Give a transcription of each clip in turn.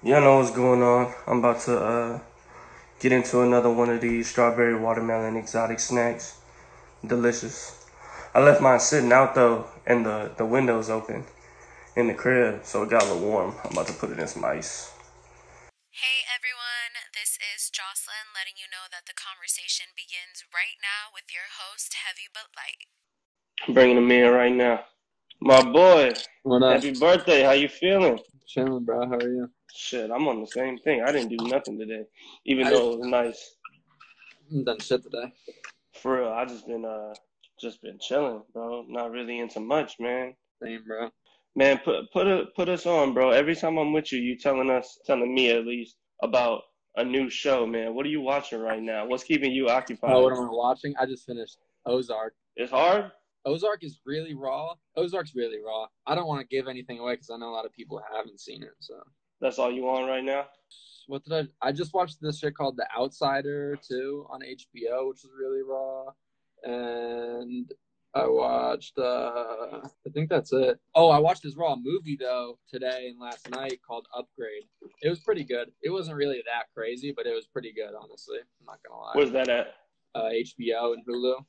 Y'all know what's going on. I'm about to get into another one of these strawberry watermelon exotic snacks. Delicious. I left mine sitting out though, and the window's open in the crib, so it got a little warm. I'm about to put it in some ice. Hey everyone, this is Jocelyn letting you know that the conversation begins right now with your host, Heavy But Light. I'm bringing him in right now. My boy, What up? happy birthday. How you feeling? Chilling, bro. How are you? Shit, I'm on the same thing. I didn't do nothing today, even though it was nice. I haven't done shit today. For real, I just been chilling, bro. Not really into much, man. Same, bro. Man, put us on, bro. Every time I'm with you, you telling me at least about a new show, man. What are you watching right now? What's keeping you occupied? Oh, what am I watching? I just finished Ozark. It's hard? Ozark is really raw. Ozark's really raw. I don't want to give anything away because I know a lot of people haven't seen it. So That's all you on right now? what did I just watched this shit called The Outsider too on HBO, which is really raw. And I watched I think that's it. Oh, I watched this raw movie though today and last night called Upgrade. It was pretty good. It wasn't really that crazy, but it was pretty good, honestly. I'm not gonna lie. Where's that at? HBO and Hulu.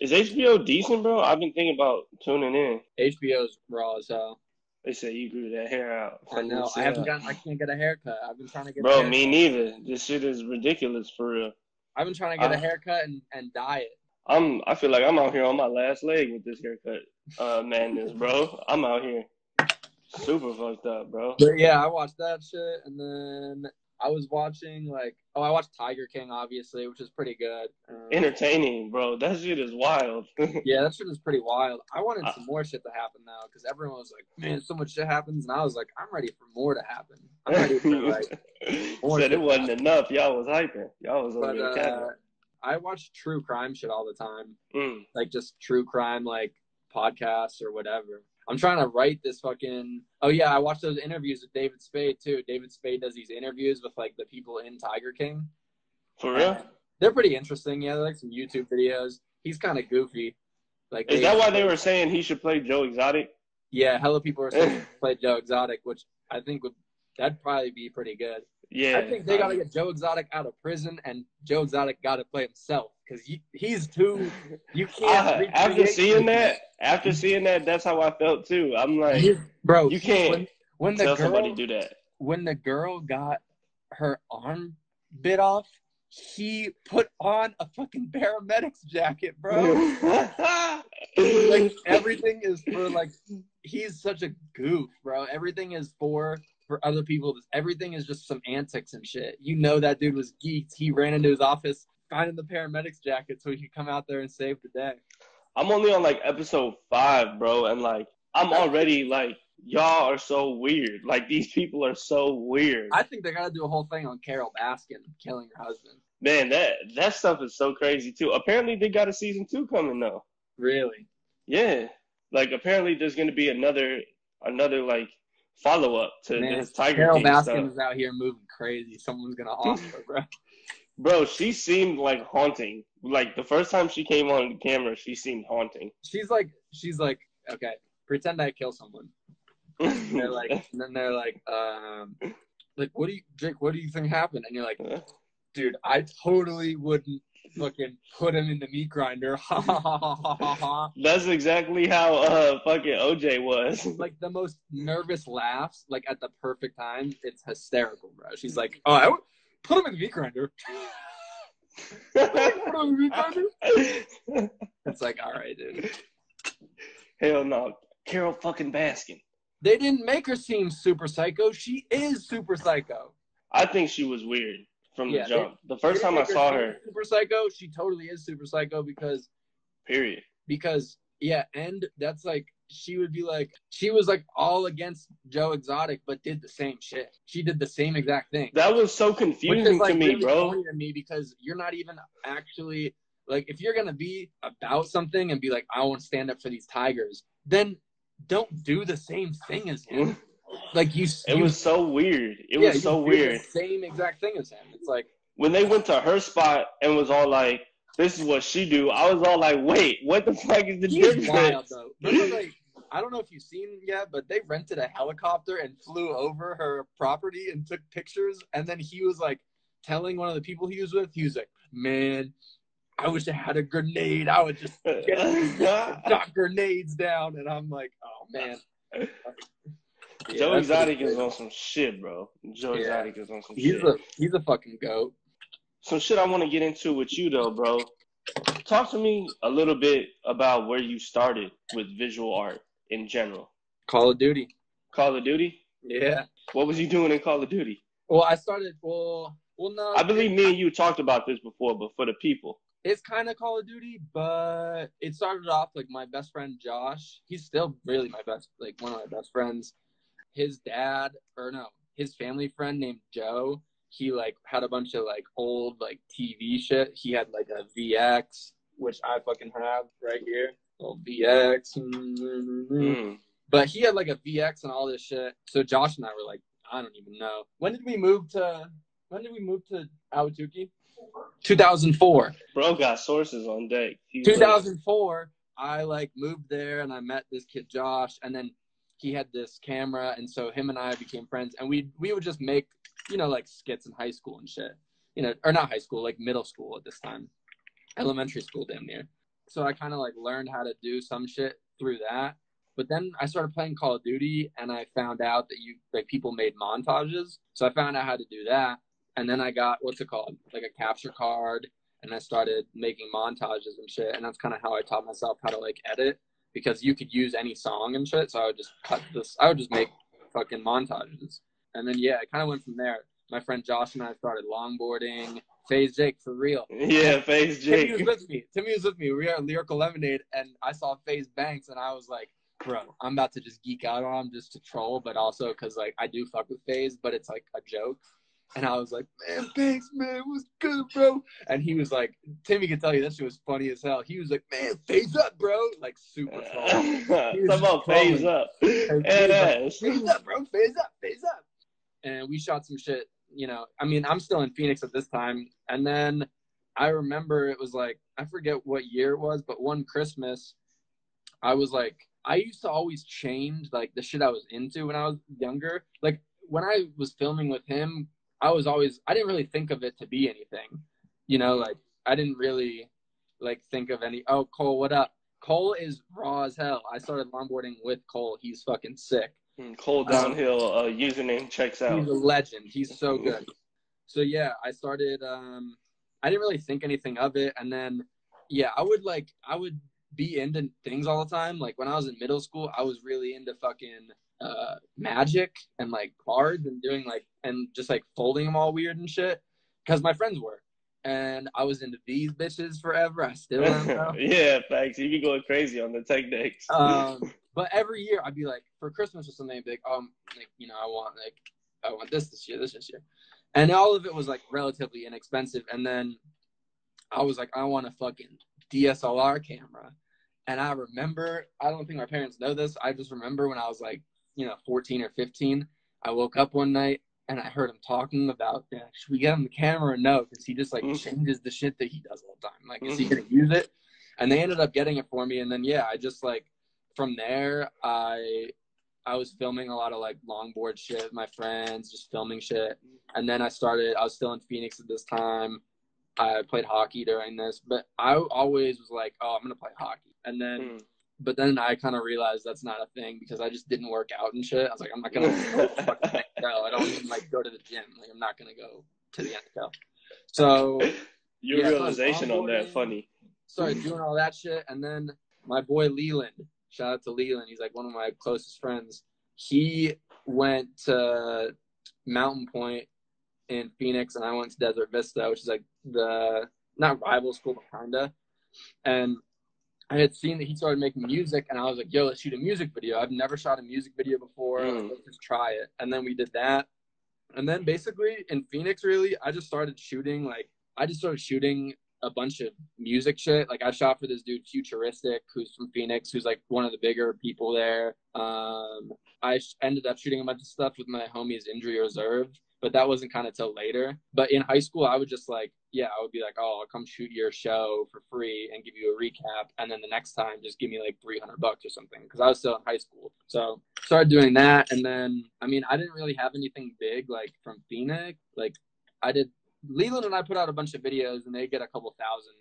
Is HBO decent, bro? I've been thinking about tuning in. HBO's raw as hell. They say you grew that hair out. I know. I can't get a haircut. I've been trying to get. Bro, me neither. This shit is ridiculous for real. I've been trying to get a haircut and dye it. I feel like I'm out here on my last leg with this haircut, madness, bro. I'm out here super fucked up, bro. But yeah, I watched that shit, and then I was watching I watched Tiger King, obviously, which is pretty good. Entertaining, bro. That shit is wild. Yeah, that shit is pretty wild. I wanted some more shit to happen now because everyone was like, "Man, so much shit happens," and I was like, "I'm ready for more to happen. I'm ready for more." Said it wasn't enough. Y'all was hyping. Y'all was over here capping. I watch true crime shit all the time. Mm. Just true crime, podcasts or whatever. I'm trying to write this fucking. Oh yeah, I watched those interviews with David Spade too. David Spade does these interviews with the people in Tiger King. For real? They're pretty interesting. Yeah, they're some YouTube videos. He's kind of goofy. Is that why they were saying he should play Joe Exotic? Yeah, hella people are saying he should play Joe Exotic, which I think that'd probably be pretty good. Yeah, I think they got to get Joe Exotic out of prison, and Joe Exotic got to play himself because he's too. You can't. After seeing that, that's how I felt too. I'm like, bro, you can't when tell somebody do that. When the girl got her arm bit off, he put on a fucking paramedic's jacket, bro. Everything is for he's such a goof, bro. Everything is for other people. Everything is just some antics and shit. You know that dude was geeked. He ran into his office finding the paramedic's jacket so he could come out there and save the day. I'm only on episode 5, bro, and I'm already y'all are so weird. These people are so weird. I think they gotta do a whole thing on Carol Baskin killing her husband. Man, that stuff is so crazy too. Apparently they got a season 2 coming though. Really? Yeah. Apparently there's gonna be another follow up to this Tiger Carol King Baskin stuff. Is out here moving crazy. Someone's gonna off her, bro. Bro, she seemed haunting. The first time she came on camera, she seemed haunting. She's like, okay, pretend I kill someone. And they're what do you, Jake? What do you think happened? And you're like, dude, I totally wouldn't fucking put him in the meat grinder. Ha ha ha ha ha ha. That's exactly how fucking OJ was. The most nervous laughs, at the perfect time. It's hysterical, bro. She's like, oh, I would put him in the meat grinder. Put him in the meat grinder. It's all right, dude. Hell no. Carol fucking Baskin. They didn't make her seem super psycho. She is super psycho. I think she was weird from the jump. The first time I saw her. Super psycho. She totally is super psycho because. Period. Because, yeah, and that's she would be she was all against Joe Exotic, but did the same shit. She did the same exact thing. That was so confusing to me, really bro. To me because you're not even actually, if you're going to be about something and be I want to stand up for these tigers, then don't do the same thing as him. It was so weird. It was so weird. The same exact thing as him. It's when they went to her spot and was all this is what she do. I was all wait, what the fuck is the difference? Wild, though. Remember, I don't know if you've seen yet, but they rented a helicopter and flew over her property and took pictures. And then he was like telling one of the people he was with, he was like, man, I wish I had a grenade. I would just knock grenades down. And I'm like, oh, man. Yeah, Joe Exotic is on some shit, bro. Joe Exotic is on some shit. He's a fucking goat. Some shit I want to get into with you, though, bro. Talk to me a little bit about where you started with visual art in general. Call of Duty. Call of Duty? Yeah. What was you doing in Call of Duty? Well, I started, no. I believe me and you talked about this before, but for the people. It's kind of Call of Duty, but it started off like my best friend Josh. He's still really one of my best friends. His family friend named Joe. He like had a bunch of like old like TV shit. He had like a VX, which I fucking have right here. Old VX. But he had like a VX and all this shit. So Josh and I were like, I don't even know. When did we move to Awatuki? 2004. Bro got sources on deck. 2004, I like moved there and I met this kid Josh, and then he had this camera, and so him and I became friends, and we would just make, like skits in high school and shit. Or not high school, like middle school at this time. Elementary school damn near. So I kind of like learned how to do some shit through that. But then I started playing Call of Duty, and I found out that people made montages. So I found out how to do that. And then I got, like a capture card, and I started making montages and shit. And that's kind of how I taught myself how to like edit, because you could use any song and shit. So I would just make fucking montages. And then, yeah, it kind of went from there. My friend Josh and I started longboarding. Phase Jake, for real. Yeah, Phase Jake. Timmy was with me. We were at Lyrical Lemonade, and I saw Phase Banks, and I was like, bro, I'm about to just geek out on him just to troll, but also because like I do fuck with Phase, but it's like a joke. And I was like, man, thanks, man. What's good, bro? And he was like, Timmy can tell you that shit was funny as hell. He was like, man, phase up, bro. Like, super troll. Talk about phase up. Phase up, bro. Phase up. And we shot some shit, I'm still in Phoenix at this time. And then I remember it was like, I forget what year it was, but one Christmas, I was like, I used to always change, like, the shit I was into when I was younger. Like, when I was filming with him, I didn't really think of it to be anything, like I didn't really like think of any, oh, Cole, what up? Cole is raw as hell. I started longboarding with Cole. He's fucking sick. Cole Downhill username checks out. He's a legend. He's so good. So yeah, I started, I didn't really think anything of it. And then, yeah, I would be into things all the time. Like when I was in middle school, I was really into fucking magic and like cards and doing like, and just like folding them all weird and shit, because my friends were, and I was into these bitches forever. I still am though. Yeah, facts. You be going crazy on the tech decks. But every year I'd be like, for Christmas or something, I'd be like, I want this year, and all of it was like relatively inexpensive. And then I was like, I want a fucking DSLR camera. And I remember, I don't think my parents know this, I just remember when I was like 14 or 15, I woke up one night and I heard him talking about, should we get him the camera or no? Because he just like changes the shit that he does all the time. Like, is he going to use it? And they ended up getting it for me. And then, yeah, I just like, from there, I was filming a lot of like longboard shit with my friends, just filming shit. And then I was still in Phoenix at this time. I played hockey during this, but I always was like, oh, I'm going to play hockey. And then, but then I kind of realized that's not a thing, because I just didn't work out and shit. I was like, I'm not going to go to the fucking NFL. I don't even like go to the gym. Like, I'm not going to go to the NFL. So your realization on that funny. Started doing all that shit. And then my boy Leland, shout out to Leland. He's like one of my closest friends. He went to Mountain Point in Phoenix, and I went to Desert Vista, which is like the, not rival school, but kinda. And I had seen that he started making music, and I was like, yo, let's shoot a music video. I've never shot a music video before. Let's just try it. And then we did that. And then basically in Phoenix, really, I just started shooting a bunch of music shit. Like I shot for this dude Futuristic, who's from Phoenix, who's like one of the bigger people there. ended up shooting a bunch of stuff with my homies Injury Reserve, but that wasn't kind of till later. But in high school, I would just like, yeah, I would be like, oh, I'll come shoot your show for free and give you a recap. And then the next time, just give me like $300 or something. Cause I was still in high school. So started doing that. And then, I mean, I didn't really have anything big like from Phoenix. Like Leland and I put out a bunch of videos and they get a couple thousand,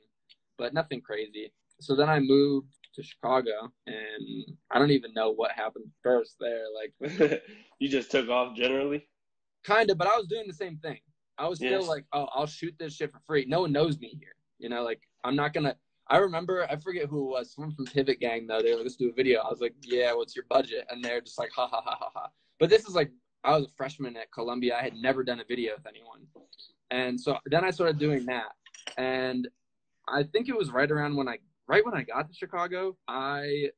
but nothing crazy. So then I moved to Chicago, and I don't even know what happened first there. Like, You just took off generally? kind of, but I was doing the same thing. I was still like, oh, I'll shoot this shit for free. No one knows me here. You know, like, I'm not going to. I remember, I forget who it was, someone from Pivot Gang, though. They were like, let's do a video. I was like, yeah, what's your budget? And they're just like, ha, ha, ha, ha, ha. But this is like, I was a freshman at Columbia. I had never done a video with anyone. And so then I started doing that. And I think it was right when I got to Chicago, I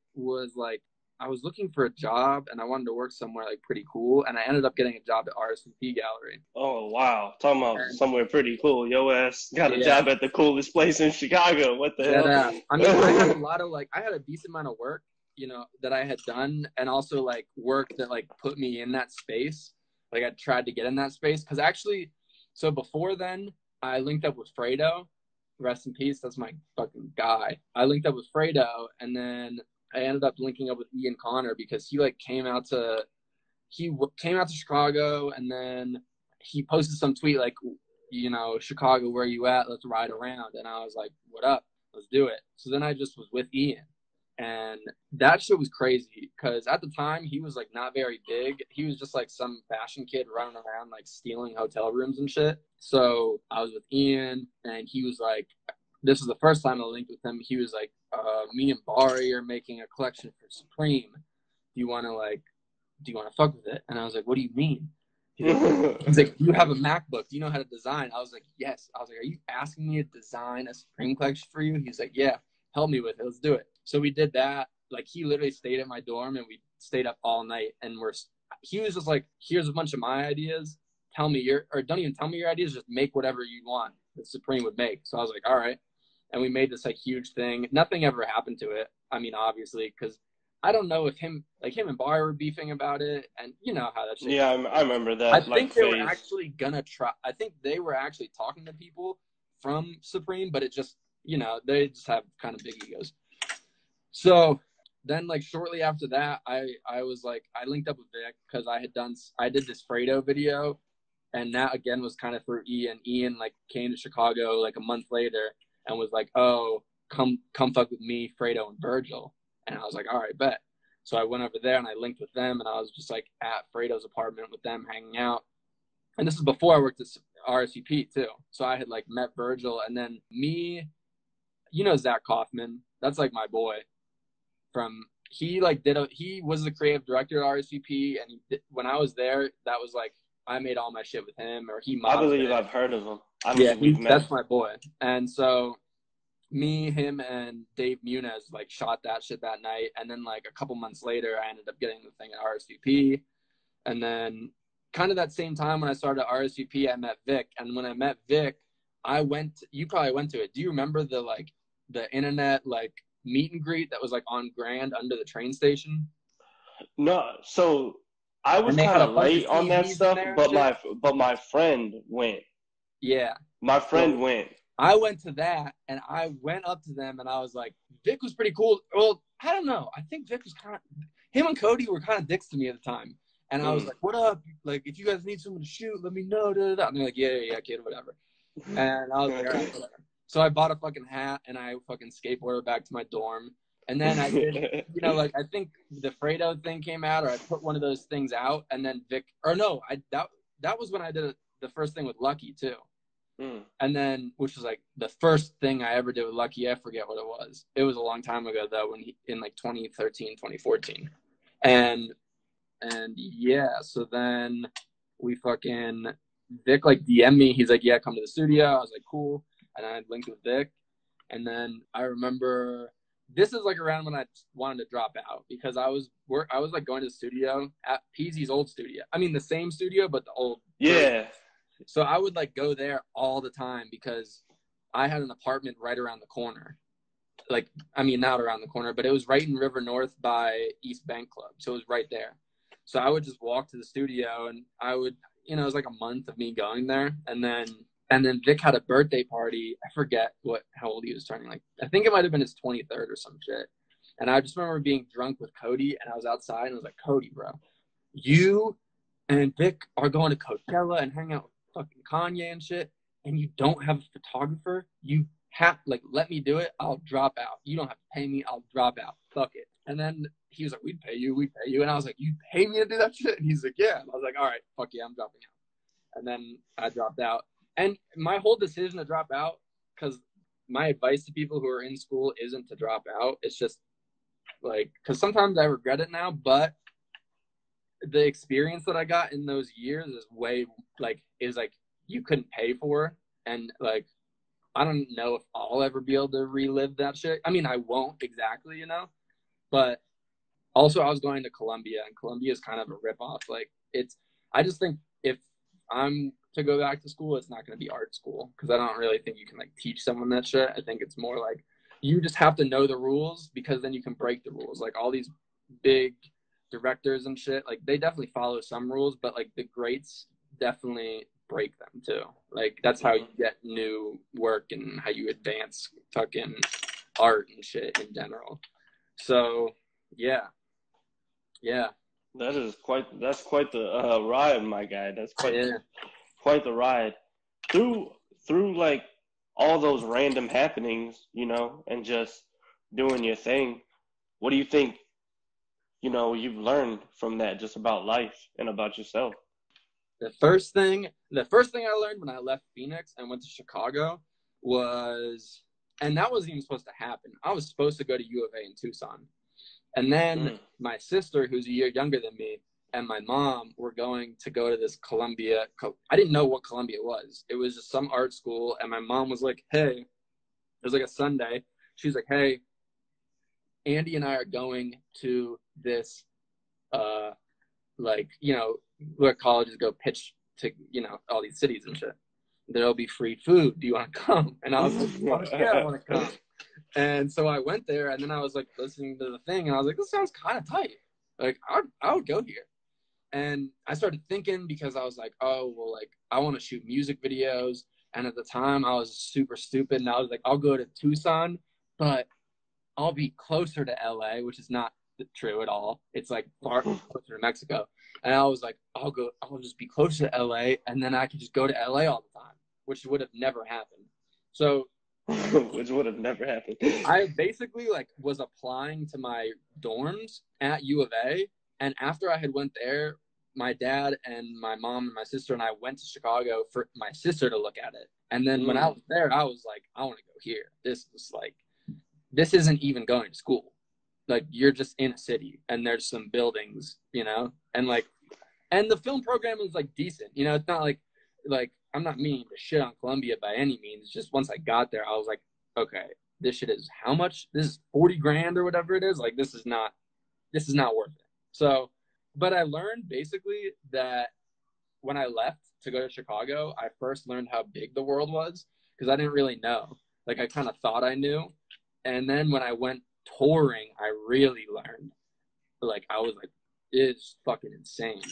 was looking for a job and I wanted to work somewhere like pretty cool. And I ended up getting a job at RSVP Gallery. Oh, wow. Talking about somewhere pretty cool. Yo ass got a job at the coolest place in Chicago. What the hell? I mean, I had I had a decent amount of work, you know, that I had done, and also like work that like put me in that space. Like I tried to get in that space. Cause actually, so before then I linked up with Fredo. Rest in peace. That's my fucking guy. I linked up with Fredo, and then I ended up linking up with Ian Connor because he like came out to Chicago, and then he posted some tweet like, you know, Chicago, where you at? Let's ride around. And I was like, what up? Let's do it. So then I just was with Ian, and that shit was crazy because at the time he was like not very big. He was just like some fashion kid running around like stealing hotel rooms and shit. So I was with Ian, and he was like, this was the first time I linked with him. He was like, me and Bari are making a collection for Supreme. Do you want to fuck with it? And I was like, what do you mean? He's like, do you have a MacBook? Do you know how to design? I was like, yes. I was like, are you asking me to design a Supreme collection for you? He's like, yeah, help me with it. Let's do it. So we did that. Like, he literally stayed at my dorm, and we stayed up all night. And he was just like, here's a bunch of my ideas. Don't even tell me your ideas. Just make whatever you want that Supreme would make. So I was like, all right. And we made this like huge thing. Nothing ever happened to it. I mean, obviously, because I don't know if him and Bar were beefing about it, and you know how that shit. Yeah, I remember that. I think they were actually gonna try. I think they were actually talking to people from Supreme, but it just, you know, they just have kind of big egos. So then, like, shortly after that, I was like, I linked up with Vic because I did this Fredo video, and that again was kind of through Ian. Ian like came to Chicago like a month later and was like, oh, come fuck with me, Fredo and Virgil. And I was like, all right, bet. So I went over there and I linked with them, and I was just like at Fredo's apartment with them hanging out. And this is before I worked at RSVP too. So I had like met Virgil, and then me, you know, Zach Kaufman, that's like my boy he was the creative director at RSVP. And when I was there, that was like, I made all my shit with him, or he modeled. I believe I've heard of him. I don't think we've met. That's my boy. And so me, him, and Dave Muniz like shot that shit that night. And then like a couple months later, I ended up getting the thing at RSVP. And then kind of that same time when I started at RSVP, I met Vic. And when I met Vic, you probably went to it. Do you remember the internet like meet and greet that was like on Grand under the train station? No, so I was kind of late on that stuff, but my friend went. Yeah, my friend went. I went to that, and I went up to them, and I was like, Vic was pretty cool. Well, I don't know. I think Vic was him and Cody were kind of dicks to me at the time. And I was like, what up? Like, if you guys need someone to shoot, let me know. Da, da, da. And they're like, yeah, kid, whatever. And I was like, all right, whatever. So I bought a fucking hat, and I fucking skateboarded back to my dorm. And then I did, you know, like, I think the Fredo thing came out, or I put one of those things out, and then Vic, or no, that was when I did the first thing with Lucky, too. And then, which was like the first thing I ever did with Lucky. I forget what it was. It was a long time ago, though, in like 2013, 2014. And yeah, so then Vic like DM'd me. He's like, yeah, come to the studio. I was like, cool. And I linked with Vic. And then I remember this is like around when I wanted to drop out, because I was like going to the studio at Peasy's old studio. I mean, the same studio, but the old. Yeah. So I would like go there all the time because I had an apartment right around the corner. Like, I mean, not around the corner, but it was right in River North by East Bank Club. So it was right there. So I would just walk to the studio, and I would, it was like a month of me going there. And then Vic had a birthday party. I forget how old he was turning. Like, I think it might have been his 23rd or some shit. And I just remember being drunk with Cody, and I was outside, and I was like, Cody, bro, you and Vic are going to Coachella and hang out with fucking Kanye and shit, and you don't have a photographer. You have, like, let me do it. I'll drop out. You don't have to pay me. I'll drop out. Fuck it. And then he was like, we'd pay you. And I was like, you pay me to do that shit? And he's like, yeah. And I was like, all right, fuck yeah, I'm dropping out. And then I dropped out. And my whole decision to drop out, because my advice to people who are in school isn't to drop out. It's just, like, because sometimes I regret it now, but the experience that I got in those years is you couldn't pay for. And, like, I don't know if I'll ever be able to relive that shit. I mean, I won't exactly, but also I was going to Columbia, and Columbia is kind of a ripoff. Like, I just think if I'm to go back to school, it's not going to be art school, because I don't really think you can, like, teach someone that shit. I think it's more like you just have to know the rules, because then you can break the rules. Like, all these big directors and shit, like, they definitely follow some rules, but, like, the greats definitely break them too. Like, that's how you get new work and how you advance fucking art and shit in general. So yeah. That's quite the ride, my guy. That's quite the ride through like all those random happenings, and just doing your thing. What do you think, you've learned from that, just about life and about yourself? The first thing I learned when I left Phoenix and went to Chicago was, and that wasn't even supposed to happen. I was supposed to go to U of A in Tucson. And then my sister, who's a year younger than me, and my mom were going to go to this Columbia. I didn't know what Columbia was. It was just some art school. And my mom was like, hey, it was like a Sunday. She was like, hey, Andy and I are going to this, where colleges go pitch to, all these cities and shit. There'll be free food. Do you want to come? And I was like, fuck yeah, I want to come. And so I went there, and then I was, like, listening to the thing, and I was like, this sounds kind of tight. Like, I would go here. And I started thinking, because I was like, oh, well, like, I want to shoot music videos. And at the time, I was super stupid, and I was like, I'll go to Tucson, but I'll be closer to LA, which is not true at all. It's, like, far closer to Mexico. And I was like, I'll just be closer to LA, and then I could just go to LA all the time, which would have never happened. So which would have never happened. I basically, like, was applying to my dorms at U of A, and after I had went there, my dad and my mom and my sister and I went to Chicago for my sister to look at it. And then when I was there, I was like, I want to go here. This isn't even going to school. Like, you're just in a city, and there's some buildings, and, like, and the film program is, like, decent. It's not like I'm not meaning to shit on Columbia by any means. Just once I got there, I was like, okay, this shit is how much? This is $40,000 or whatever it is. Like, this is not worth it. So, but I learned basically that when I left to go to Chicago, I first learned how big the world was, because I didn't really know. Like, I kind of thought I knew. And then when I went touring, I really learned. Like, I was like, it's fucking insane.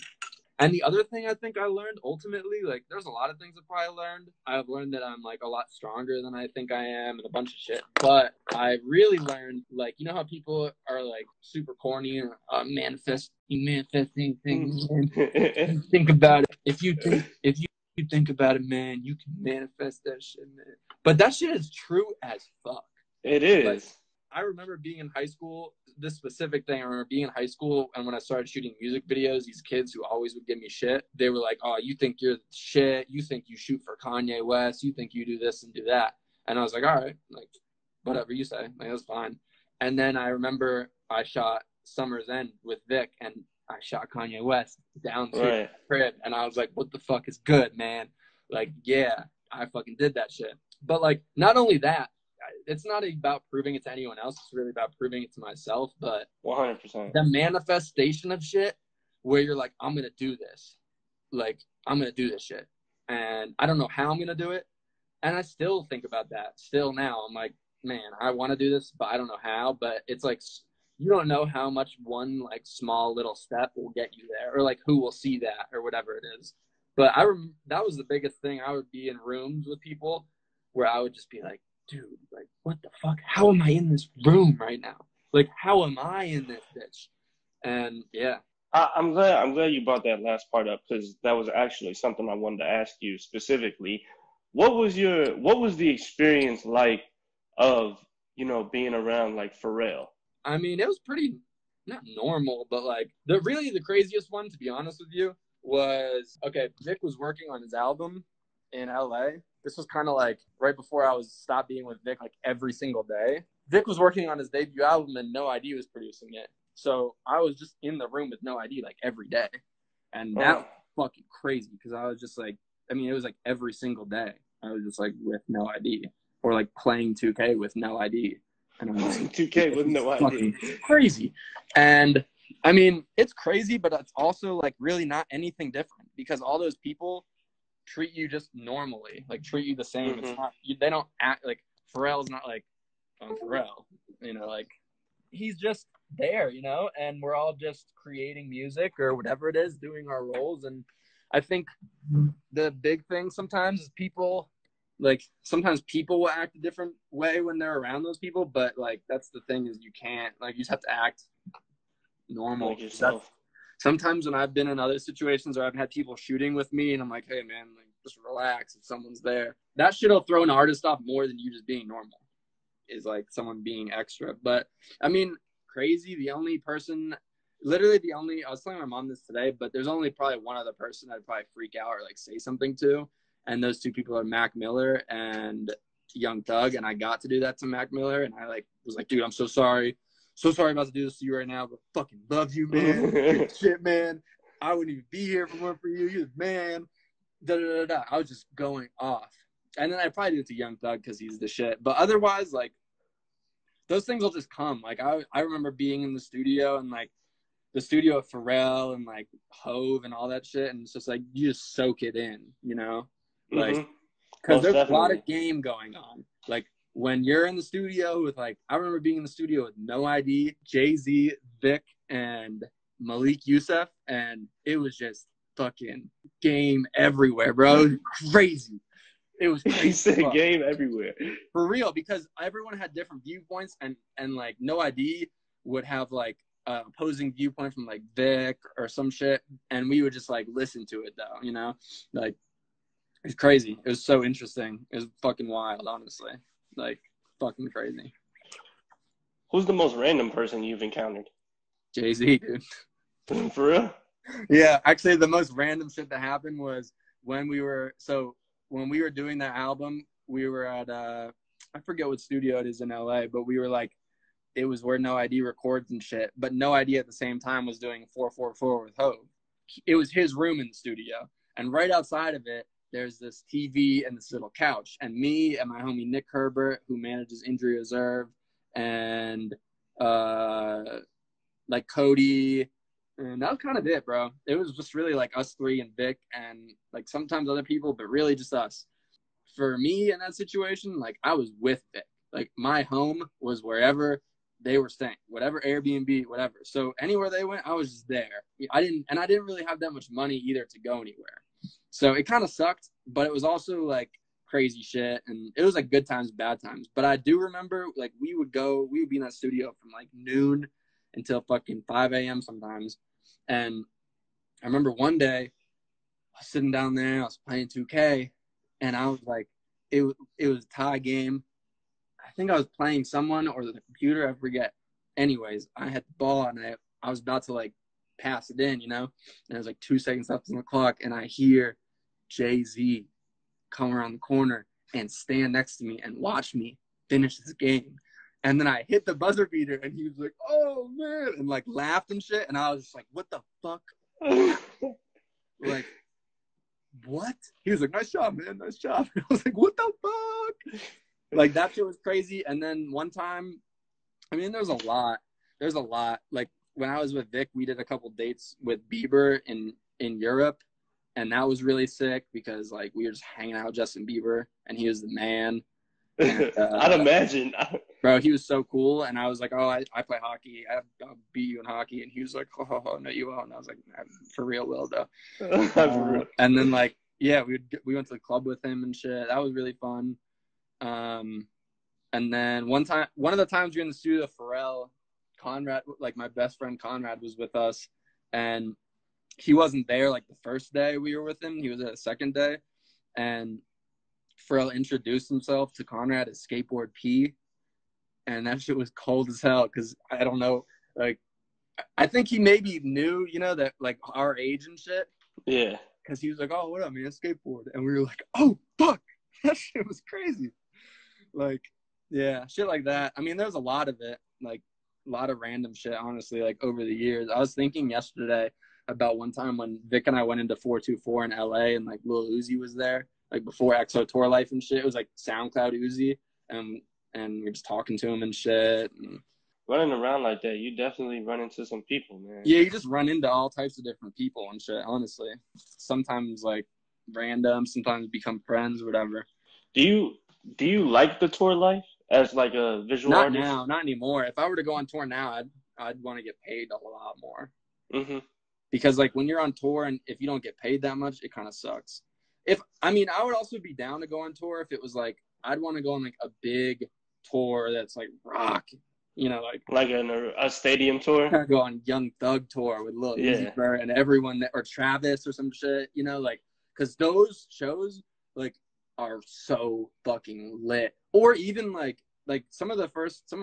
And the other thing I think I learned ultimately, like, there's a lot of things I've probably learned. I've learned that I'm, like, a lot stronger than I think I am, and a bunch of shit. But I really learned, like, how people are, like, super corny and manifesting things. Think about it. If you think about it, man, you can manifest that shit, man. But that shit is true as fuck. It is. Like, I remember being in high school, this specific thing, I remember being in high school, and when I started shooting music videos, these kids who always would give me shit, they were like, oh, you think you're the shit, you think you shoot for Kanye West, you think you do this and do that. And I was like, all right, like, whatever you say, like, that's fine. And then I remember I shot Summer's End with Vic, and I shot Kanye West down to the crib, and I was like, what the fuck is good, man? Like, yeah, I fucking did that shit. But, like, not only that, it's not about proving it to anyone else. It's really about proving it to myself. But 100%. The manifestation of shit where you're like, I'm going to do this. Like, I'm going to do this shit. And I don't know how I'm going to do it. And I still think about that still now. I'm like, man, I want to do this, but I don't know how. But it's like you don't know how much one like small little step will get you there, or like who will see that or whatever it is. But that was the biggest thing. I would be in rooms with people where I would just be like, dude, like what the fuck? How am I in this room right now? Like how am I in this bitch? And yeah. I'm glad you brought that last part up because that was actually something I wanted to ask you specifically. What was the experience like of, being around like Pharrell? I mean, it was pretty not normal, but like the craziest one, to be honest with you, was okay. Vic was working on his album in LA. This was kind of like right before I was stopped being with Vic like every single day. Vic was working on his debut album and No ID was producing it. So I was just in the room with No ID like every day. And that was fucking crazy because I was just like, I mean, it was like every single day. I was just like with No ID or like playing 2K with No ID. And I'm like, 2K with No ID. Crazy. And I mean, it's crazy, but it's also like really not anything different because all those people treat you just normally, like treat you the same. It's not, they don't act like Pharrell's not like, Pharrell, like he's just there, and we're all just creating music or whatever it is, doing our roles. And I think the big thing sometimes is sometimes people will act a different way when they're around those people, but like that's the thing is you can't, like, you just have to act normal. Like yourself. Sometimes when I've been in other situations or I've had people shooting with me and I'm like, hey man, like just relax if someone's there. That shit'll throw an artist off more than you just being normal, is like someone being extra. But I mean, crazy, I was telling my mom this today, but there's only probably one other person I'd probably freak out or like say something to. And those two people are Mac Miller and Young Thug. And I got to do that to Mac Miller. And I was like, dude, I'm so sorry. So sorry about to do this to you right now, but fucking love you, man. Shit, man. I wouldn't even be here if it weren't for you. You're the man. Da, da, da, da. I was just going off. And then I probably did it to Young Thug because he's the shit. But otherwise, like, those things will just come. Like, I remember being in the studio and, like, the studio of Pharrell and, like, Hove and all that shit. And it's just, like, you just soak it in, Like, because there's a lot of game going on. Like, when you're in the studio with, like, I remember being in the studio with No ID, Jay-Z, Vic, and Malik Youssef, and it was just fucking game everywhere, bro. It was crazy. It was crazy. He said game everywhere. For real, because everyone had different viewpoints, and like, No ID would have, like, opposing viewpoint from, like, Vic or some shit, and we would just, like, listen to it, though, Like, it's crazy. It was so interesting. It was fucking wild, honestly. Like, fucking crazy. Who's the most random person you've encountered? Jay-Z, dude. For real? Yeah, actually, the most random shit that happened was when we were doing that album, we were at, I forget what studio it is in LA, but we were like, it was where No ID records and shit, but No ID at the same time was doing 444 with Hove. It was his room in the studio, and right outside of it, there's this TV and this little couch. And me and my homie Nick Herbert, who manages Injury Reserve, and like Cody, and that was kind of it, bro. It was just really like us three and Vic and like sometimes other people, but really just us. For me in that situation, like I was with Vic. Like my home was wherever they were staying, whatever Airbnb, whatever. So anywhere they went, I was just there. I didn't really have that much money either to go anywhere. So it kind of sucked, but it was also like crazy shit. And it was like good times, bad times. But I do remember like we would be in that studio from like noon until fucking 5 a.m. sometimes. And I remember one day I was sitting down there, I was playing 2K, and I was like, it was a tie game. I think I was playing someone or the computer, I forget. Anyways, I had the ball and I was about to like pass it in, and it was like 2 seconds left on the clock, and I hear Jay-Z come around the corner and stand next to me and watch me finish this game. And then I hit the buzzer beater, and he was like, oh, man, and like laughed and shit. And I was just like, what the fuck? Like, what? He was like, nice job, man, nice job. I was like, what the fuck? Like, that shit was crazy. And then one time, I mean, there's a lot. Like, when I was with Vic, we did a couple dates with Bieber in Europe. And that was really sick because, like, we were just hanging out with Justin Bieber, and he was the man. And, I'd imagine. Bro, he was so cool, and I was like, "Oh, I play hockey. I'll beat you in hockey." And he was like, "Oh, no, you won't." And I was like, nah, "For real, will though." For real. And then like, yeah, we went to the club with him and shit. That was really fun. And then one of the times we were in the studio, Pharrell, Conrad, like my best friend Conrad was with us, and he wasn't there like the first day we were with him. He was there the second day, and Pharrell introduced himself to Conrad as Skateboard P. And that shit was cold as hell because I don't know, like, I think he maybe knew, that like our age and shit. Yeah. Because he was like, "Oh, what up, man? Skateboard," and we were like, "Oh, fuck, that shit was crazy." Like, yeah, shit like that. I mean, there's a lot of it, like a lot of random shit. Honestly, like over the years, I was thinking yesterday about one time when Vic and I went into 424 in LA, and like Lil Uzi was there, like before EXO Tour Life and shit. It was like SoundCloud Uzi, and we're just talking to him and shit. And Running around like that, you definitely run into some people, man. yeah, you just run into all types of different people and shit, honestly. Sometimes like random, sometimes become friends, whatever. Do you like the tour life as like a visual Not artist? now, not anymore. If I were to go on tour now, I'd want to get paid a lot more. Mm-hmm. Because like when you're on tour and if you don't get paid that much, it kind of sucks. I would also be down to go on tour if it was like I'd want to go on like a big tour that's like rock, like a stadium tour. go on Young Thug tour with Lil Uzi Vert and everyone or Travis or some shit, like because those shows like are so fucking lit. Or even like some of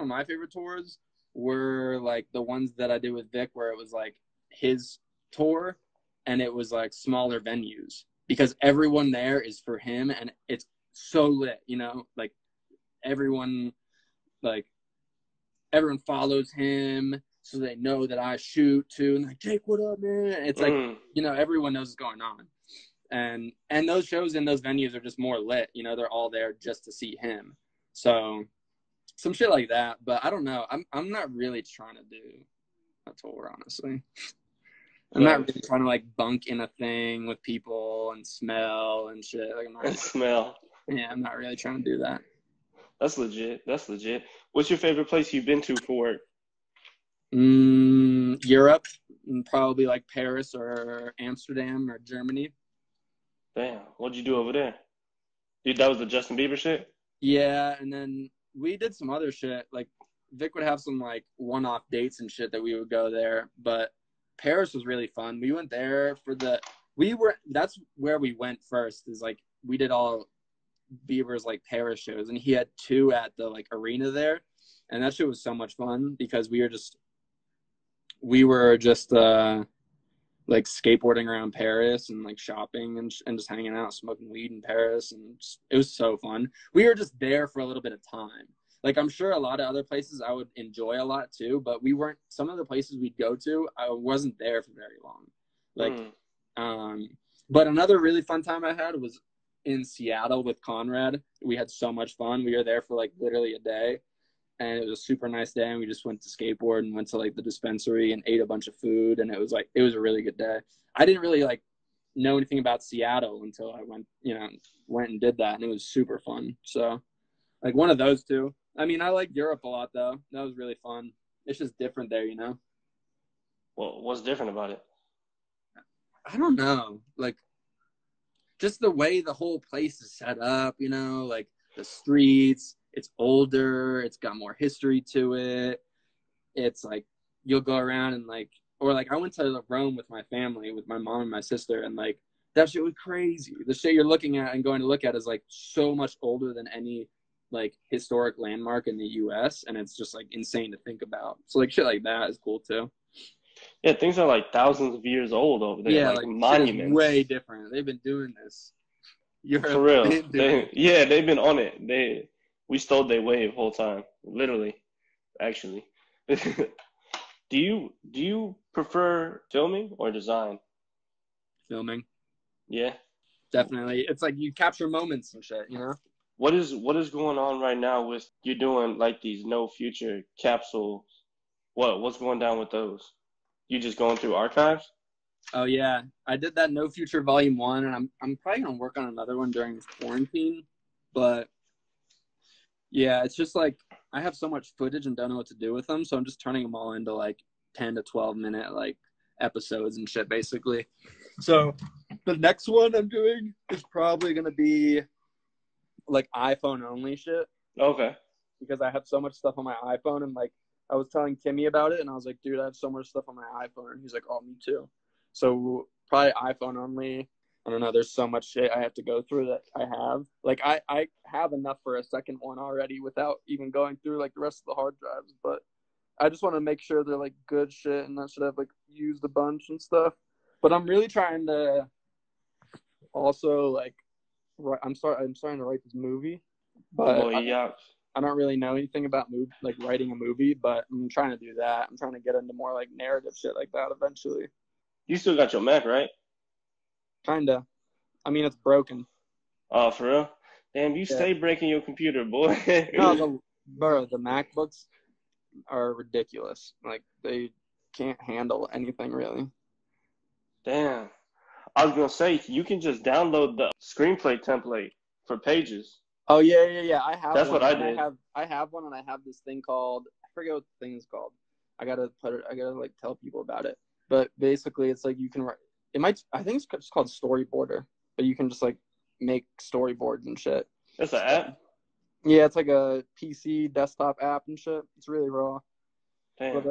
my favorite tours were like the ones that I did with Vic where it was like his tour and it was like smaller venues because everyone there is for him and it's so lit, like everyone follows him so they know that I shoot too and like, "Jake, what up, man?" It's like everyone knows what's going on. And those shows in those venues are just more lit, they're all there just to see him. So some shit like that, but I don't know. I'm not really trying to do a tour, honestly. I'm not really trying to like bunk in a thing with people and smell and shit. Like smell. Yeah, I'm not really trying to do that. That's legit. What's your favorite place you've been to for work? Europe, probably like Paris or Amsterdam or Germany. Damn, what'd you do over there? Dude, that was the Justin Bieber shit? Yeah, and then we did some other shit. Like Vic would have some like one-off dates and shit that we would go there, but Paris was really fun. We went there that's where we went first is like we did all Bieber's like Paris shows and he had 2 at the like arena there and that shit was so much fun because we were just like skateboarding around Paris and like shopping and just hanging out, smoking weed in Paris. And it was so fun. We were just there for a little bit of time. Like I'm sure a lot of other places I would enjoy a lot too, but some of the places we'd go to, I wasn't there for very long. But another really fun time I had was in Seattle with Conrad. We had so much fun. We were there for like literally a day. And it was a super nice day, and we just went to skateboard and went to like the dispensary and ate a bunch of food, and it was a really good day. I didn't really like know anything about Seattle until I went and did that, and it was super fun. So, like one of those two. I mean, I like Europe a lot though. That was really fun. It's just different there, Well, what's different about it? I don't know. Like, just the way the whole place is set up, like the streets. It's older. It's got more history to it. It's like you'll go around and like, or like I went to Rome with my family, with my mom and my sister, and like that shit was crazy. The shit you're looking at and going to look at is like so much older than any like historic landmark in the U.S. and it's just like insane to think about. So like shit like that is cool too. Yeah, things are like thousands of years old over there. Yeah, like monuments. Way different. They've been doing this. For real. They've been on it. We stole their wave whole time, literally, actually. Do you prefer filming or design? Filming. Yeah. Definitely. It's like you capture moments and shit, What is going on right now with you doing like these no future capsules? What's going down with those? You just going through archives? Oh yeah, I did that No Future Volume 1, and I'm probably gonna work on another one during this quarantine, but. Yeah, it's just like I have so much footage and don't know what to do with them, so I'm just turning them all into like 10 to 12 minute like episodes and shit, basically. So the next one I'm doing is probably gonna be like iPhone only shit. Okay. Because I have so much stuff on my iPhone, and like I was telling Timmy about it, and I was like, dude, I have so much stuff on my iPhone, and he's like, oh, me too. So probably iPhone only. I don't know. There's so much shit I have to go through that I have. Like I have enough for a second one already without even going through like the rest of the hard drives. But I just want to make sure they're like good shit and that should have like used a bunch and stuff. But I'm really trying to also like I'm starting to write this movie, but Boy, yeah. I don't really know anything about like writing a movie, but I'm trying to do that. I'm trying to get into more like narrative shit like that eventually. You still got your Mac, right? Kinda. I mean, it's broken. Oh, for real? Damn, you Yeah. stay breaking your computer, boy. No, the MacBooks are ridiculous. Like they can't handle anything really. Damn. I was gonna say you can just download the screenplay template for Pages. Oh yeah. I have That's one. what I And did. I have one, and I have this thing called, I forget what the thing is called. I gotta like tell people about it. But basically, it's like you can write. I think it's just called Storyboarder, but you can just like make storyboards and shit. It's an app. Yeah, it's like a PC desktop app and shit. It's really raw. Damn. But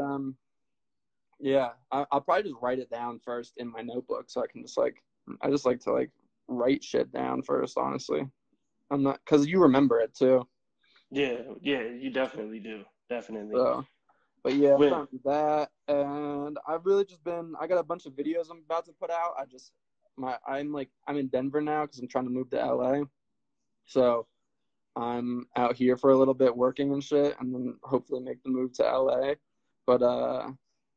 yeah, I'll probably just write it down first in my notebook, so I can just like I just like to like write shit down first. Honestly, I'm not, because you remember it too. Yeah, you definitely do. Definitely. So, but yeah, I'm When trying to do that, and I've really just been. I got a bunch of videos I'm about to put out. I'm in Denver now because I'm trying to move to LA. So I'm out here for a little bit working and shit, and then hopefully make the move to LA. But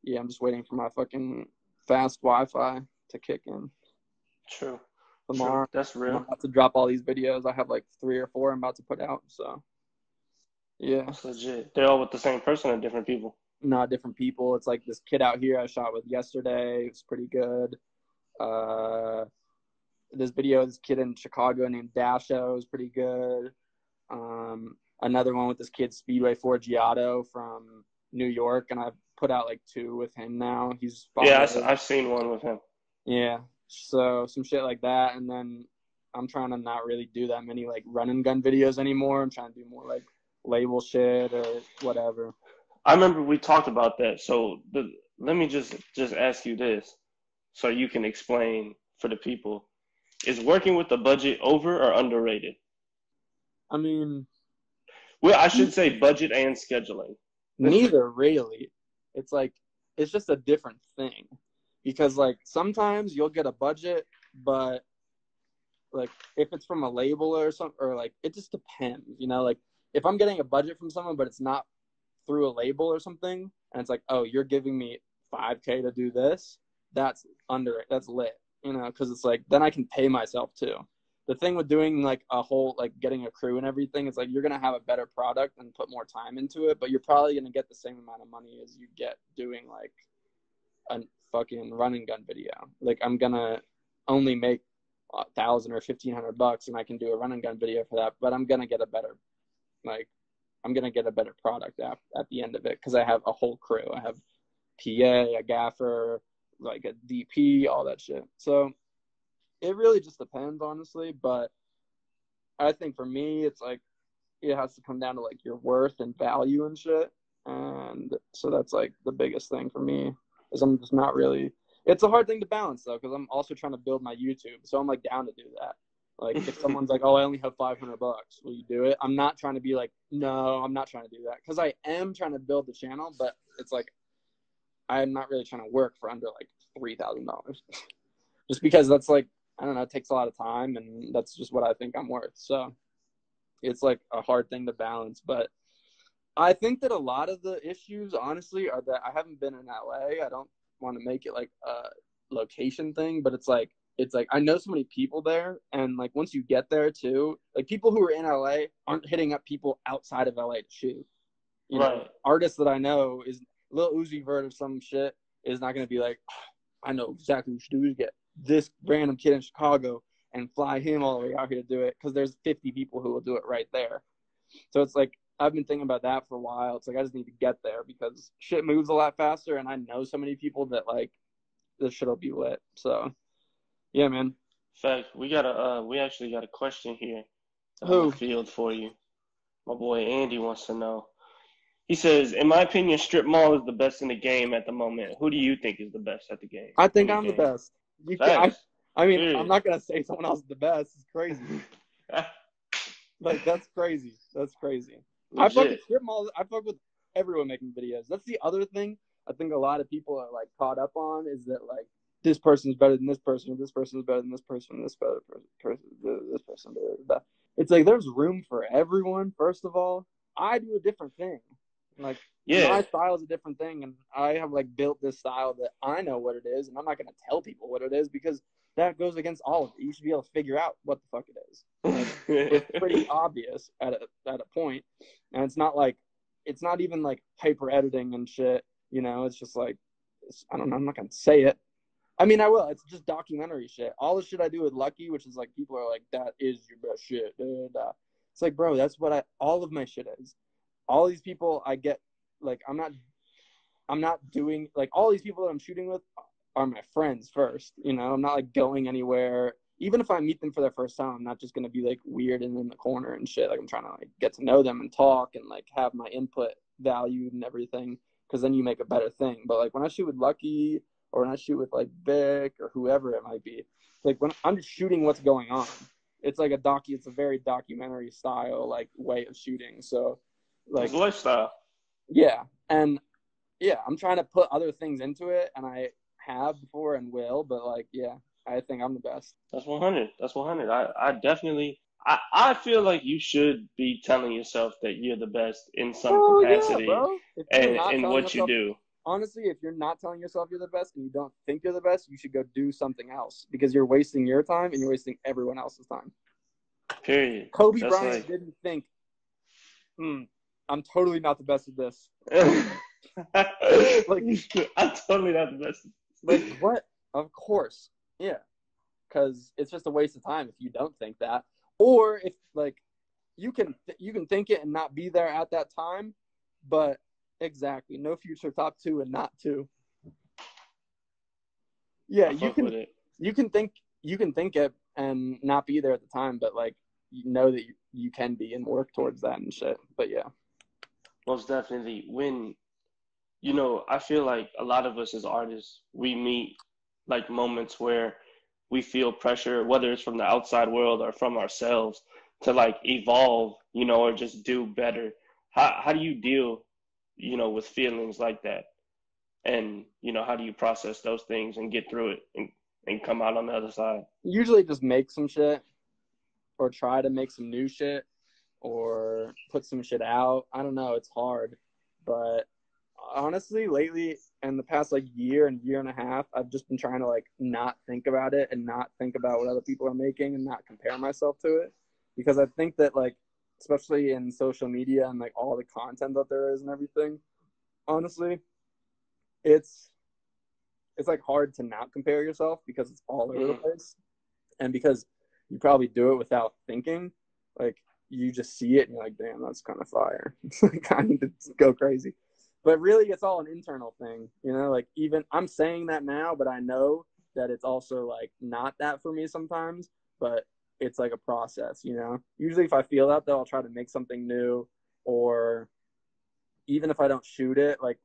yeah, I'm just waiting for my fucking fast Wi-Fi to kick in True. tomorrow. That's I'm real. about to drop all these videos. I have like 3 or 4 I'm about to put out. So yeah, That's legit. They're all with the same person or different people? not different people. It's like this kid out here I shot with yesterday. It's pretty good. This video, this kid in Chicago named Dasho is pretty good. Another one with this kid Speedway Forgiato from New York, and I've put out like 2 with him now. He's Yeah, followed. I've seen one with him. Yeah, so some shit like that, and then I'm trying to not really do that many like run and gun videos anymore. I'm trying to do more like label shit or whatever. I remember we talked about that. So let me just ask you this, so you can explain for the people. Is working with the budget over or underrated? I mean, Well, I should say budget and scheduling. neither really. It's like it's just a different thing, because like sometimes you'll get a budget, but like if it's from a label or something, or like it just depends, you know. Like if I'm getting a budget from someone, but it's not through a label or something, and it's like, oh, you're giving me $5K to do this, that's lit, you know, because it's like then I can pay myself too. The thing with doing like a whole like getting a crew and everything, it's like you're gonna have a better product and put more time into it, but you're probably gonna get the same amount of money as you get doing like a fucking run and gun video. Like I'm gonna only make $1,000 or $1,500, and I can do a run and gun video for that, but I'm gonna get a better product at the end of it, because I have a whole crew. I have PA, a gaffer, like a DP, all that shit. So it really just depends, honestly. But I think for me, it's like it has to come down to like your worth and value and shit. And so that's like the biggest thing for me, is I'm just not really. It's a hard thing to balance though, because I'm also trying to build my YouTube. So I'm like down to do that. Like if someone's like, oh, I only have $500, will you do it? I'm not trying to be like, no, I'm not trying to do that, because I am trying to build the channel, but it's like I'm not really trying to work for under like $3,000, just because that's like, I don't know, it takes a lot of time, and that's just what I think I'm worth. So it's like a hard thing to balance, but I think that a lot of the issues, honestly, are that I haven't been in LA. I don't want to make it like a location thing, but it's like I know so many people there, and like once you get there too, like people who are in LA aren't hitting up people outside of LA to shoot. You know, artists that I know is Lil Uzi Vert or some shit is not going to be like, oh, I know exactly what you should do is get this random kid in Chicago and fly him all the way out here to do it, because there's 50 people who will do it right there. So it's like I've been thinking about that for a while. It's like I just need to get there because shit moves a lot faster, and I know so many people that like this shit'll be lit. So yeah, man. Fact, we actually got a question here that I'm gonna Who? field for you. My boy Andy wants to know. He says, in my opinion, Strip Mall is the best in the game at the moment. Who do you think is the best at the game? I think In the I'm the game? best. You can Facts. I mean, I'm Period. not gonna say someone else is the best. It's crazy. Like that's crazy. That's crazy. I fuck with Legit. strip malls. I fuck with everyone making videos. That's the other thing I think a lot of people are like caught up on is that like this person's better than this person, this person's better than this person, this better person, this person. Blah, blah, blah. It's like there's room for everyone. First of all, I do a different thing. Like Yeah. my style is a different thing, and I have like built this style that I know what it is, and I'm not gonna tell people what it is because that goes against all of it. You should be able to figure out what the fuck it is. Like, it's pretty obvious at a point, and it's not even like hyper editing and shit. You know, it's just like I don't know. I'm not gonna say it. I mean, I will. It's just documentary shit. All the shit I do with Lucky, which is like people are like, that is your best shit. Da, da, da. It's like, bro, that's what all of my shit is. All these people I get, like, I'm not doing, like, all these people that I'm shooting with are my friends first. You know, I'm not like going anywhere. Even if I meet them for the first time, I'm not just gonna be like weird and in the corner and shit. Like I'm trying to like get to know them and talk and like have my input valued and everything, because then you make a better thing. But like when I shoot with Lucky or when I shoot with like Vic or whoever it might be, like when I'm just shooting what's going on. It's like it's a very documentary style like way of shooting. So It's like lifestyle. yeah. And yeah, I'm trying to put other things into it, and I have before and will, but like yeah, I think I'm the best. That's 100. That's 100. I definitely, I feel like you should be telling yourself that you're the best in some Oh yeah, capacity bro. If you're and not in telling what you yourself, do. honestly, if you're not telling yourself you're the best and you don't think you're the best, you should go do something else because you're wasting your time and you're wasting everyone else's time. Period. Kobe That's Bryant like, didn't think, I'm totally not the best at this. Like, I'm totally not the best. like what? Of course, yeah, because it's just a waste of time if you don't think that, or if like you can think it and not be there at that time, but exactly, no future top two and not two. Yeah, I fuck with it. you can think it and not be there at the time, but like you know that you can be and work towards that and shit. But yeah, Most definitely. When, I feel like a lot of us as artists, we meet like moments where we feel pressure, whether it's from the outside world or from ourselves, to like evolve, or just do better. How do you deal, with feelings like that? And, how do you process those things and get through it and come out on the other side? usually just make some shit or try to make some new shit or put some shit out. I don't know, it's hard, but honestly, lately in the past like year and year and a half, I've just been trying to like not think about it and not think about what other people are making and not compare myself to it, because I think that like especially in social media and like all the content that there is and everything, honestly, it's like hard to not compare yourself because it's all over the Mm-hmm. place, and because you probably do it without thinking, like you just see it and you're like, damn, that's kind of fire. Like I need to go crazy. But really it's all an internal thing, you know, like even I'm saying that now, but I know that it's also like not that for me sometimes, but it's like a process, you know. Usually if I feel that though, I'll try to make something new, or even if I don't shoot it, like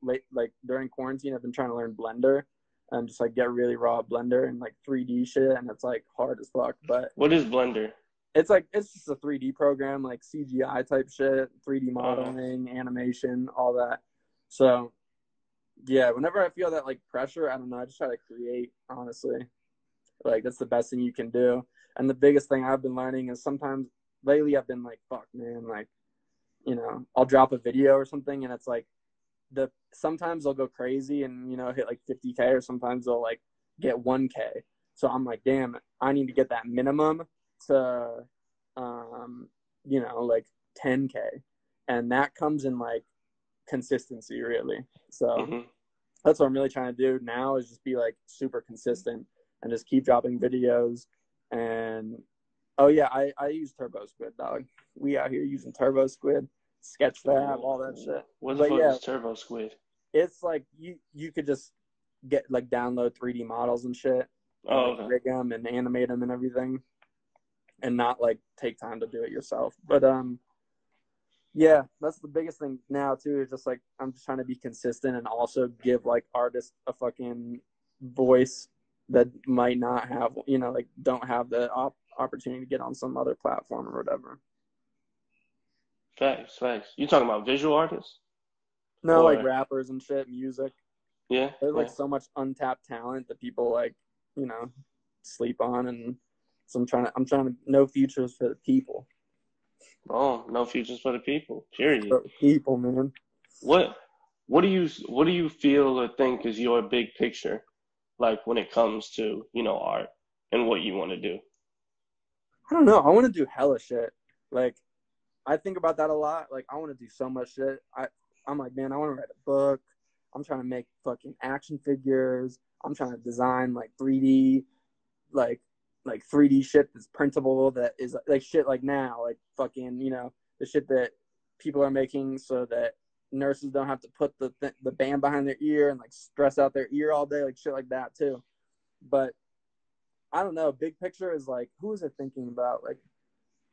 during quarantine, I've been trying to learn Blender and just like get really raw Blender and like 3D shit, and it's like hard as fuck. But What is Blender? it's just a 3D program, like CGI type shit, 3D Uh, modeling, animation, all that. So yeah, whenever I feel that like pressure, I don't know, I just try to create. Honestly, like that's the best thing you can do. And the biggest thing I've been learning is sometimes lately I've been like, fuck, man, like I'll drop a video or something, and it's like sometimes they'll go crazy and hit like 50K, or sometimes they'll like get 1K. So I'm like, damn, I need to get that minimum to like 10K, and that comes in like consistency really. So mm-hmm. that's what I'm really trying to do now, is just be like super consistent and just keep dropping videos. And oh yeah, I use Turbo Squid, dog. We out here using Turbo Squid. Sketchfab, all that shit. What the But fuck yeah, is Turbo Squid? it's like you could just get like download 3D models and shit, and Oh, like okay. rig them and animate them and everything, and not like take time to do it yourself. But yeah, that's the biggest thing now too. Is just like I'm just trying to be consistent and also give like artists a fucking voice that might not have, like don't have the opportunity to get on some other platform or whatever. Facts, facts. You talking about visual artists? No, like Or, rappers and shit, music. yeah, There's like yeah. so much untapped talent that people like, you know, sleep on, and so I'm trying to no futures for the people. Oh, no futures for the people. Period. For the people, man. What what do you feel or think is your big picture, like when it comes to, art and what you want to do? I don't know. I want to do hella shit. Like I think about that a lot. Like I want to do so much shit. I'm like, man, I want to write a book. I'm trying to make fucking action figures. I'm trying to design like 3D, like 3D shit that's printable, that is like shit like now, like fucking, the shit that people are making so that nurses don't have to put the band behind their ear and like stress out their ear all day, like shit like that too. But I don't know. Big picture is like, who is it thinking about? Like,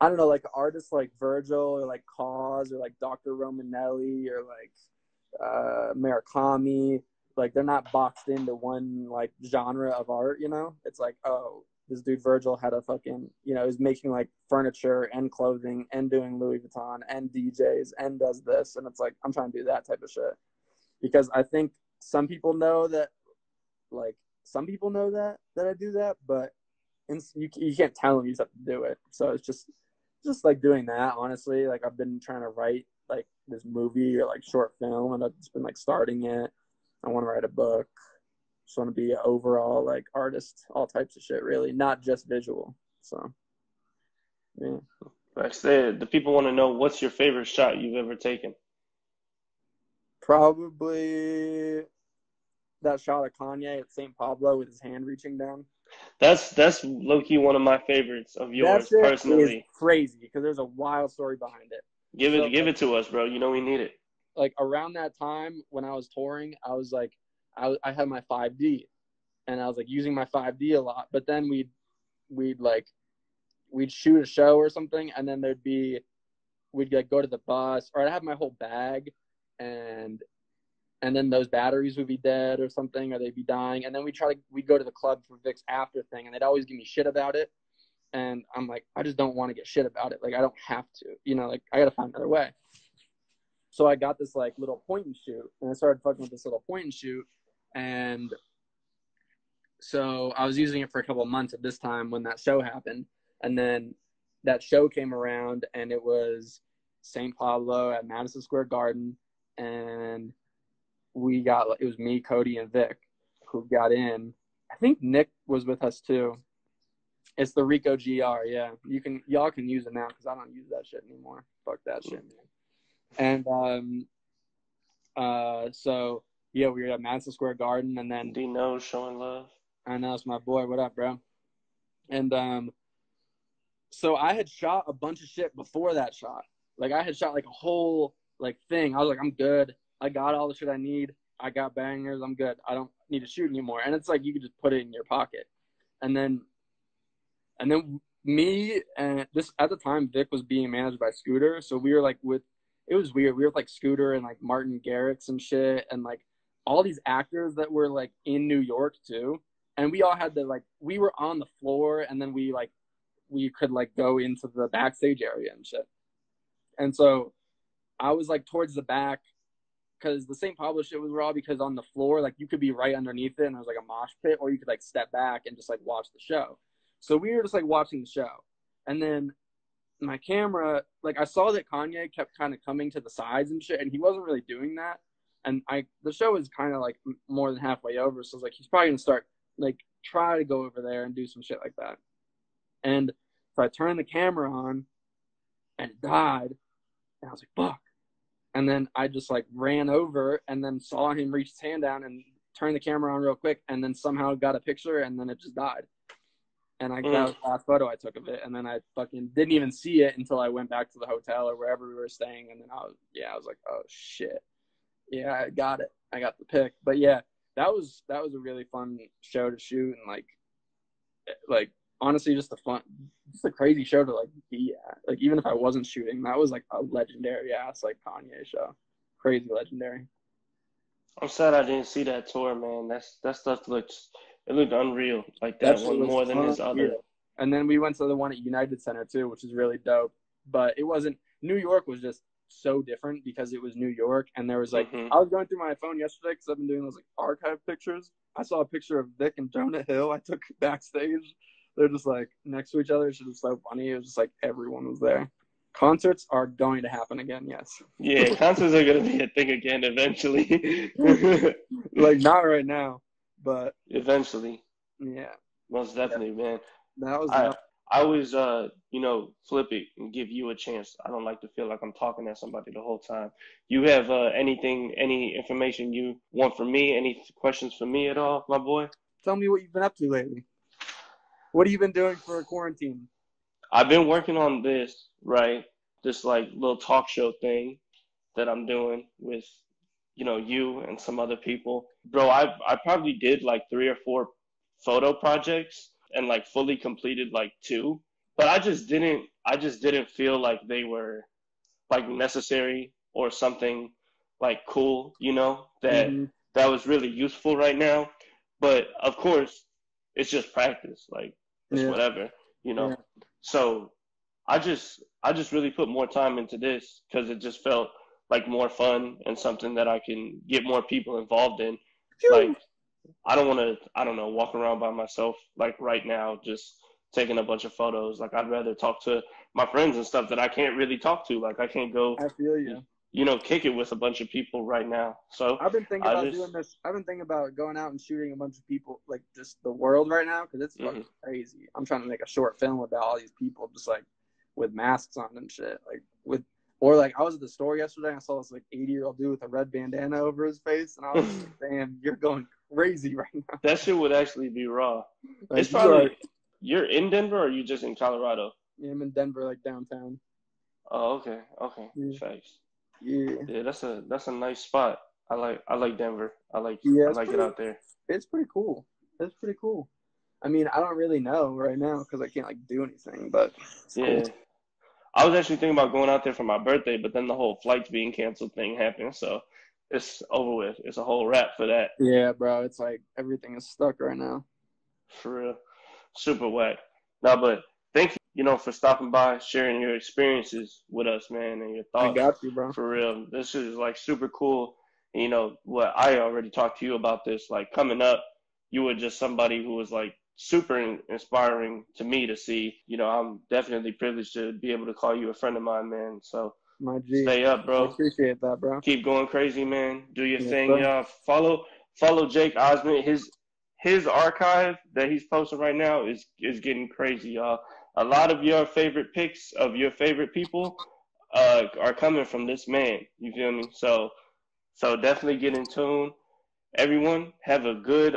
I don't know, like artists like Virgil or like Cause or like Dr. Romanelli or like Murakami. Like they're not boxed into one like genre of art, It's like, oh, this dude Virgil had a fucking, is making like furniture and clothing and doing Louis Vuitton and DJs and does this. And it's like, I'm trying to do that type of shit. Because I think some people know that, that I do that, but you can't tell them, you just have to do it. So it's just like doing that, honestly. Like I've been trying to write like this movie or like short film, and I've just been like starting it. I want to write a book. Just want to be an overall like artist, all types of shit, really, not just visual. So yeah, Like I said, the people want to know what's your favorite shot you've ever taken. probably that shot of Kanye at St. Pablo with his hand reaching down. That's low key one of my favorites of That yours shit is personally. crazy because there's a wild story behind it. Give it So give it to us, bro. You know we need it. like around that time when I was touring, I was like, I had my 5D, and I was like using my 5D a lot. But then we'd shoot a show or something, and then we'd like go to the bus, or I'd have my whole bag, and then those batteries would be dead or something, or they'd be dying, and then we'd go to the club for Vic's after thing, and they'd always give me shit about it, and I'm like, I just don't want to get shit about it. Like I don't have to, like I got to find another way. So I got this like little point and shoot, and I started fucking with this little point and shoot, and so I was using it for a couple of months at this time when that show happened, and then that show came around, and it was St. Pablo at Madison Square Garden, and it was me, Cody, and Vic who got in. I think Nick was with us too. It's the Rico GR, yeah. Y'all can use it now because I don't use that shit anymore. Fuck that shit, man. And so yeah, we were at Madison Square Garden, and then Dino showing love. I know it's my boy. What up, bro? And so I had shot a bunch of shit before that shot. Like I had shot like a whole like thing. I was like, I'm good. I got all the shit I need. I got bangers. I'm good. I don't need to shoot anymore. And it's like you could just put it in your pocket. And then me and this at the time, Vic was being managed by Scooter. So we were like it was weird. We were with like Scooter and like Martin Garrix and shit, and like all these actors that were like in New York too. And we all had to like, we were on the floor, and then we could like go into the backstage area and shit. And so I was like towards the back because the St. Pablo shit was raw, because on the floor, like you could be right underneath it and there was like a mosh pit, or you could like step back and just like watch the show. So we were just like watching the show. And then my camera, like I saw that Kanye kept kind of coming to the sides and shit, and he wasn't really doing that. And the show is kind of like more than halfway over. So I was like, he's probably going to start like try to go over there and do some shit like that. And so I turned the camera on and it died. And I was like, fuck. And then I just like ran over and then saw him reach his hand down and turn the camera on real quick, and then somehow got a picture, and then it just died. And that was the last photo I took of it. And then I fucking didn't even see it until I went back to the hotel or wherever we were staying. And then I was like, oh shit. Yeah, I got it. I got the pic. But yeah, that was a really fun show to shoot, and like honestly, just a crazy show to like be at. Like even if I wasn't shooting, that was like a legendary ass like Kanye show. Crazy legendary. I'm sad I didn't see that tour, man. That stuff looked unreal. Like that Shit one was more than fun, his other. yeah. And then we went to the one at United Center too, which is really dope. But it wasn't. New York was just so different because it was New York, and there was like I was going through my phone yesterday because I've been doing those like archive pictures. I saw a picture of Vic and Jonah Hill I took backstage. They're just like next to each other. It's just so funny. It was just like everyone was there. Concerts are going to happen again, yes. Yeah, concerts are going to be a thing again eventually. Like not right now, but eventually. Yeah. Most definitely, man. That was I always, flip it and give you a chance. I don't like to feel like I'm talking at somebody the whole time. You have any information you want from me? Any questions for me at all, my boy? Tell me what you've been up to lately. What have you been doing for a quarantine? I've been working on this, right? This like little talk show thing that I'm doing with, you and some other people. Bro, I probably did like 3 or 4 photo projects and like fully completed like 2, but I just didn't feel like they were like necessary or something like cool, that was really useful right now. But of course, it's just practice. Like it's whatever, Yeah. So I just really put more time into this because it just felt like more fun and something that I can get more people involved in. Like I don't want to, walk around by myself like right now, just taking a bunch of photos. Like I'd rather talk to my friends and stuff that I can't really talk to. Like I can't go, I feel you. Kick it with a bunch of people right now. So I've been thinking about doing this. I've been thinking about going out and shooting a bunch of people, like just the world right now, because it's fucking crazy. I'm trying to make a short film about all these people, just like with masks on and shit. Like I was at the store yesterday and I saw this like 80-year-old dude with a red bandana over his face, and I was like, damn, you're going crazy right now. That shit would actually be raw. Like, it's probably you're in Denver or are you just in Colorado? Yeah, I'm in Denver, like downtown. Oh, okay. Yeah. Thanks. Yeah, that's a nice spot. I like Denver. I like it out there. It's pretty cool. I mean, I don't really know right now because I can't like do anything, but it's cool. I was actually thinking about going out there for my birthday, but then the whole flights being canceled thing happened, so it's over with. It's a whole wrap for that. Yeah, bro. It's like everything is stuck right now. For real. Super whack. No, but thank you, for stopping by, sharing your experiences with us, man, and your thoughts. I got you, bro. For real. This is like super cool. What I already talked to you about this, like coming up, you were just somebody who was like super inspiring to me to see. I'm definitely privileged to be able to call you a friend of mine, man. So my G. Stay up, bro. I appreciate that, bro. Keep going crazy, man. Do your thing, bro. y'all. Follow Jake Osmun. His archive that he's posting right now is getting crazy, y'all. A lot of your favorite pics of your favorite people are coming from this man. You feel me? So definitely get in tune. Everyone, have a good